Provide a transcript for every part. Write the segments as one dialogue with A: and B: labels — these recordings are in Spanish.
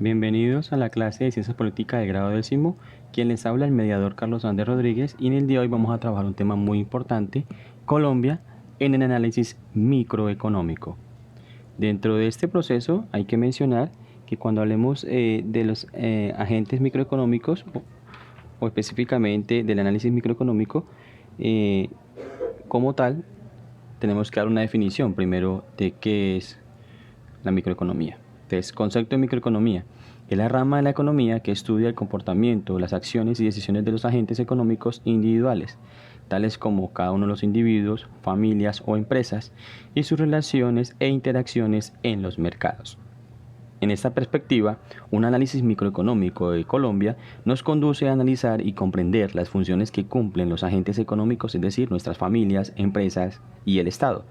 A: Bienvenidos a la clase de Ciencias Políticas del grado décimo. Quien les habla el mediador Carlos Andrés Rodríguez, y en el día de hoy vamos a trabajar un tema muy importante: Colombia en el análisis microeconómico. Dentro de este proceso hay que mencionar que cuando hablemos de los agentes microeconómicos o específicamente del análisis microeconómico, eh, como tal, tenemos que dar una definición primero de qué es la microeconomía. Entonces, concepto de microeconomía es la rama de la economía que estudia el comportamiento, las acciones y decisiones de los agentes económicos individuales, tales como cada uno de los individuos, familias o empresas, y sus relaciones e interacciones en los mercados. En esta perspectiva, un análisis microeconómico de Colombia nos conduce a analizar y comprender las funciones que cumplen los agentes económicos, es decir, nuestras familias, empresas y el Estado,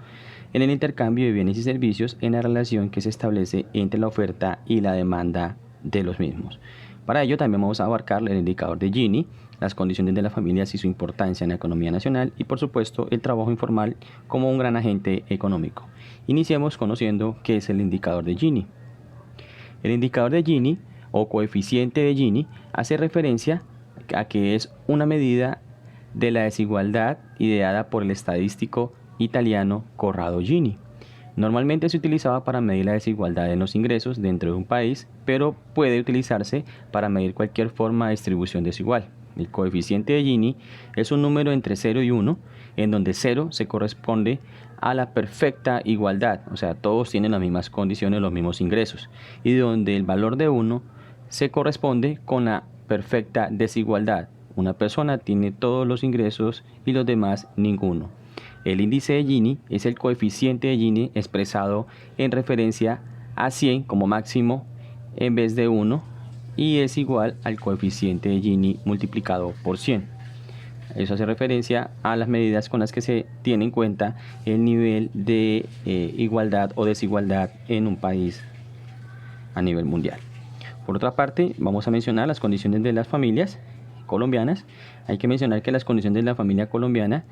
A: en el intercambio de bienes y servicios, en la relación que se establece entre la oferta y la demanda de los mismos. Para ello también vamos a abarcar el indicador de Gini, las condiciones de las familias y su importancia en la economía nacional, y por supuesto el trabajo informal como un gran agente económico. Iniciemos conociendo qué es el indicador de Gini. El indicador de Gini o coeficiente de Gini hace referencia a que es una medida de la desigualdad ideada por el estadístico italiano Corrado Gini. Normalmente se utilizaba para medir la desigualdad en los ingresos dentro de un país, pero puede utilizarse para medir cualquier forma de distribución desigual. El coeficiente de Gini es un número entre 0 y 1, en donde 0 se corresponde a la perfecta igualdad, o sea, todos tienen las mismas condiciones, los mismos ingresos, y donde el valor de 1 se corresponde con la perfecta desigualdad. Una persona tiene todos los ingresos y los demás ninguno. El índice de Gini es el coeficiente de Gini expresado en referencia a 100 como máximo en vez de 1, y es igual al coeficiente de Gini multiplicado por 100. Eso hace referencia a las medidas con las que se tiene en cuenta el nivel de igualdad o desigualdad en un país a nivel mundial. Por otra parte, vamos a mencionar las condiciones de las familias colombianas. Hay que mencionar que las condiciones de la familia colombiana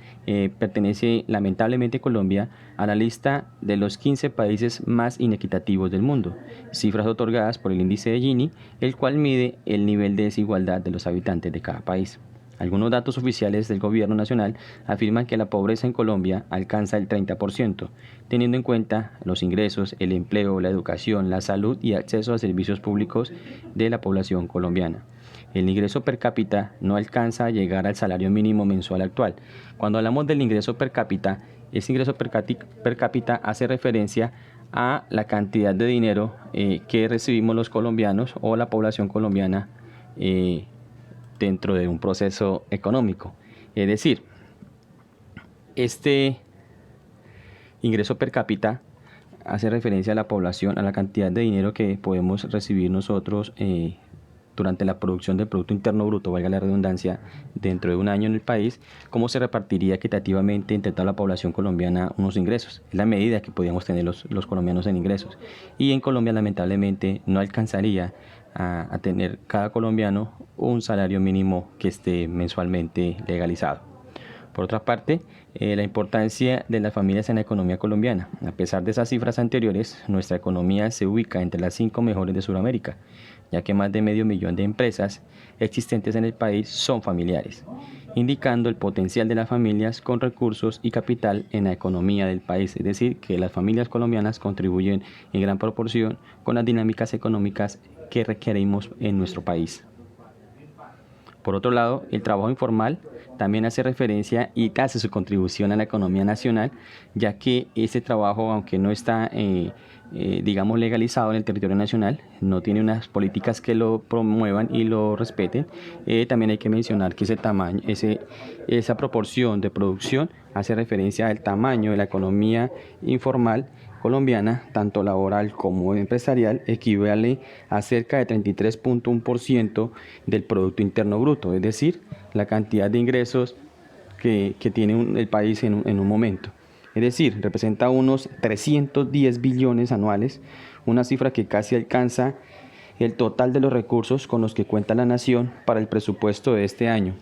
A: pertenece lamentablemente Colombia a la lista de los 15 países más inequitativos del mundo, cifras otorgadas por el índice de Gini, el cual mide el nivel de desigualdad de los habitantes de cada país. Algunos datos oficiales del gobierno nacional afirman que la pobreza en Colombia alcanza el 30%, teniendo en cuenta los ingresos, el empleo, la educación, la salud y acceso a servicios públicos de la población colombiana. El ingreso per cápita no alcanza a llegar al salario mínimo mensual actual. Cuando hablamos del ingreso per cápita, ese ingreso per cápita hace referencia a la cantidad de dinero que recibimos los colombianos o la población colombiana dentro de un proceso económico. Es decir, este ingreso per cápita hace referencia a la población, a la cantidad de dinero que podemos recibir nosotros durante la producción del Producto Interno Bruto, valga la redundancia, dentro de un año en el país, cómo se repartiría equitativamente entre toda la población colombiana unos ingresos. Es la medida que podíamos tener los colombianos en ingresos. Y en Colombia, lamentablemente, no alcanzaría a tener cada colombiano un salario mínimo que esté mensualmente legalizado. Por otra parte, la importancia de las familias en la economía colombiana. A pesar de esas cifras anteriores, nuestra economía se ubica entre las 5 mejores de Sudamérica, ya que más de medio millón de empresas existentes en el país son familiares, indicando el potencial de las familias con recursos y capital en la economía del país. Es decir, que las familias colombianas contribuyen en gran proporción con las dinámicas económicas que requerimos en nuestro país. Por otro lado, el trabajo informal también hace referencia y hace su contribución a la economía nacional, ya que este trabajo, aunque no está, digamos, legalizado en el territorio nacional, no tiene unas políticas que lo promuevan y lo respeten. También hay que mencionar que esa proporción de producción hace referencia al tamaño de la economía informal colombiana, tanto laboral como empresarial, equivale a cerca de 33.1% del Producto Interno Bruto, es decir, la cantidad de ingresos que tiene el país en un momento. Es decir, representa unos 310 billones anuales, una cifra que casi alcanza el total de los recursos con los que cuenta la nación para el presupuesto de este año,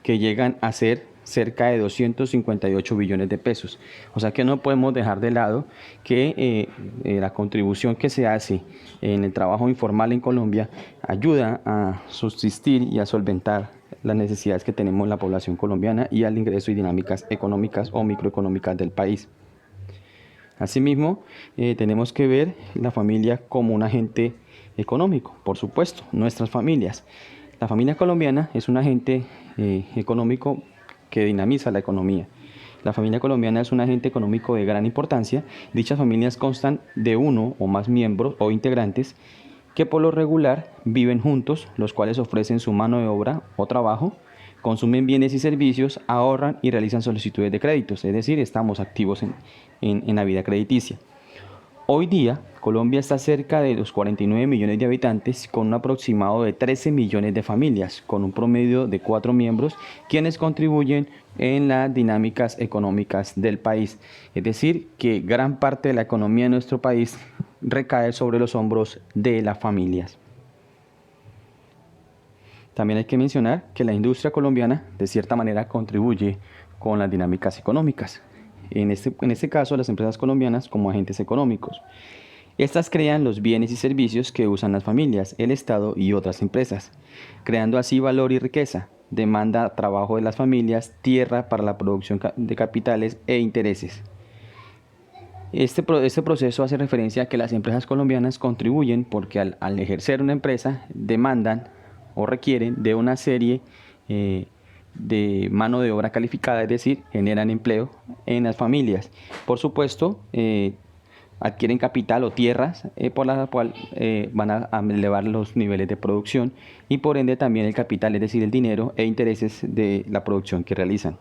A: que llegan a ser cerca de 258 billones de pesos. O sea que no podemos dejar de lado que la contribución que se hace en el trabajo informal en Colombia ayuda a subsistir y a solventar las necesidades que tenemos la población colombiana y al ingreso y dinámicas económicas o microeconómicas del país. Asimismo, tenemos que ver la familia como un agente económico, por supuesto, nuestras familias. La familia colombiana es un agente económico que dinamiza la economía. La familia colombiana es un agente económico de gran importancia. Dichas familias constan de uno o más miembros o integrantes que por lo regular viven juntos, los cuales ofrecen su mano de obra o trabajo, consumen bienes y servicios, ahorran y realizan solicitudes de créditos, es decir, estamos activos en la vida crediticia. Hoy día, Colombia está cerca de los 49 millones de habitantes, con un aproximado de 13 millones de familias, con un promedio de 4 miembros, quienes contribuyen en las dinámicas económicas del país. Es decir, que gran parte de la economía de nuestro país recae sobre los hombros de las familias. También hay que mencionar que la industria colombiana, de cierta manera, contribuye con las dinámicas económicas. En este caso, las empresas colombianas como agentes económicos. Estas crean los bienes y servicios que usan las familias, el Estado y otras empresas, creando así valor y riqueza, demanda trabajo de las familias, tierra para la producción de capitales e intereses. Este proceso hace referencia a que las empresas colombianas contribuyen porque al ejercer una empresa demandan o requieren de una serie de mano de obra calificada, es decir, generan empleo en las familias. Por supuesto, adquieren capital o tierras por la cual van a elevar los niveles de producción y por ende también el capital, es decir, el dinero e intereses de la producción que realizan.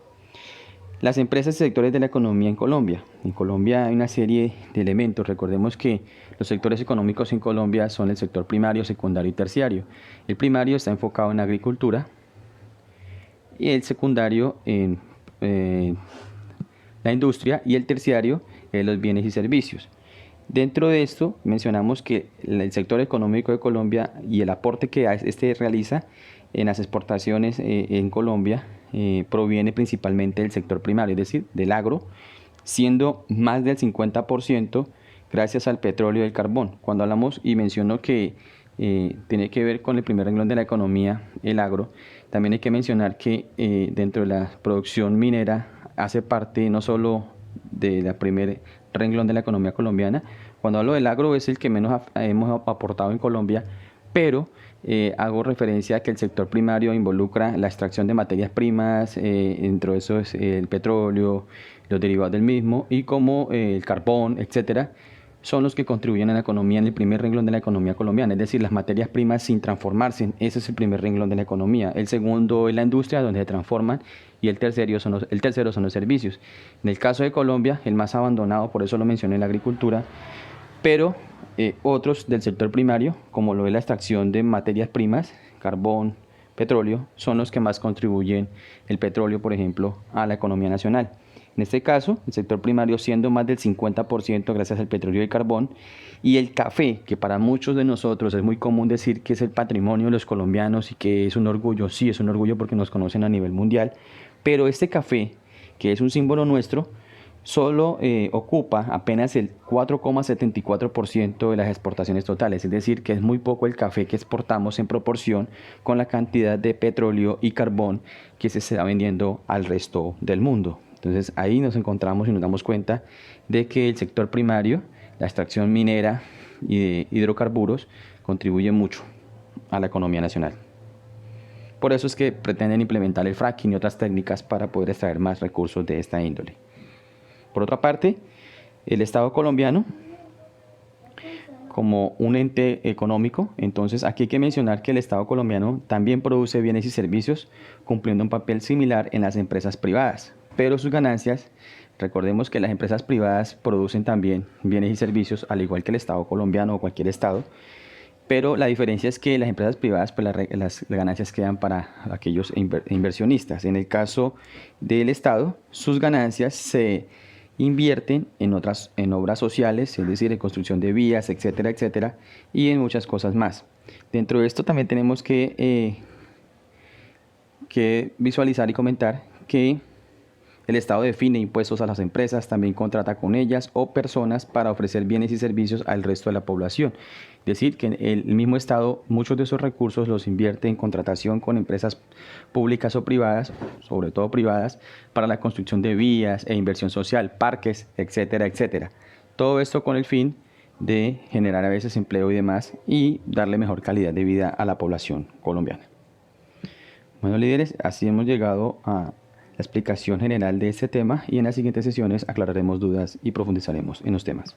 A: Las empresas y sectores de la economía en Colombia. En Colombia hay una serie de elementos. Recordemos que los sectores económicos en Colombia son el sector primario, secundario y terciario. El primario está enfocado en la agricultura y el secundario en la industria y el terciario en los bienes y servicios. Dentro de esto mencionamos que el sector económico de Colombia y el aporte que este realiza en las exportaciones en Colombia proviene principalmente del sector primario, es decir, del agro, siendo más del 50% gracias al petróleo y el carbón. Cuando hablamos y menciono que tiene que ver con el primer renglón de la economía, el agro, también hay que mencionar que dentro de la producción minera hace parte no solo de la primer renglón de la economía colombiana. Cuando hablo del agro es el que menos hemos aportado en Colombia, pero hago referencia a que el sector primario involucra la extracción de materias primas, dentro de eso es el petróleo, los derivados del mismo y como el carbón, etcétera, son los que contribuyen a la economía en el primer renglón de la economía colombiana, es decir, las materias primas sin transformarse, ese es el primer renglón de la economía. El segundo es la industria, donde se transforman, y el tercero son los servicios. En el caso de Colombia, el más abandonado, por eso lo mencioné, la agricultura, pero otros del sector primario, como lo es la extracción de materias primas, carbón, petróleo, son los que más contribuyen, el petróleo, por ejemplo, a la economía nacional. En este caso, el sector primario siendo más del 50% gracias al petróleo y el carbón, y el café, que para muchos de nosotros es muy común decir que es el patrimonio de los colombianos y que es un orgullo, sí, es un orgullo porque nos conocen a nivel mundial, pero este café, que es un símbolo nuestro, solo ocupa apenas el 4,74% de las exportaciones totales, es decir, que es muy poco el café que exportamos en proporción con la cantidad de petróleo y carbón que se está vendiendo al resto del mundo. Entonces ahí nos encontramos y nos damos cuenta de que el sector primario, la extracción minera y de hidrocarburos, contribuye mucho a la economía nacional. Por eso es que pretenden implementar el fracking y otras técnicas para poder extraer más recursos de esta índole. Por otra parte, el Estado colombiano, como un ente económico, entonces aquí hay que mencionar que el Estado colombiano también produce bienes y servicios, cumpliendo un papel similar en las empresas privadas, pero sus ganancias, recordemos que las empresas privadas producen también bienes y servicios, al igual que el Estado colombiano o cualquier Estado, pero la diferencia es que las empresas privadas, pues las ganancias quedan para aquellos inversionistas. En el caso del Estado, sus ganancias se invierten en obras sociales, es decir, en construcción de vías, etcétera, etcétera, y en muchas cosas más. Dentro de esto también tenemos que visualizar y comentar que
B: El Estado define impuestos a las empresas, también contrata con ellas o personas para ofrecer bienes y servicios al resto de la población. Es decir, que el mismo Estado muchos de esos recursos los invierte en contratación con empresas públicas o privadas, sobre todo privadas, para la construcción de vías e inversión social, parques, etcétera, etcétera. Todo esto con el fin de generar a veces empleo y demás y darle mejor calidad de vida a la población colombiana. Bueno, líderes, así hemos llegado a la explicación general de este tema y en las siguientes sesiones aclararemos dudas y profundizaremos en los temas.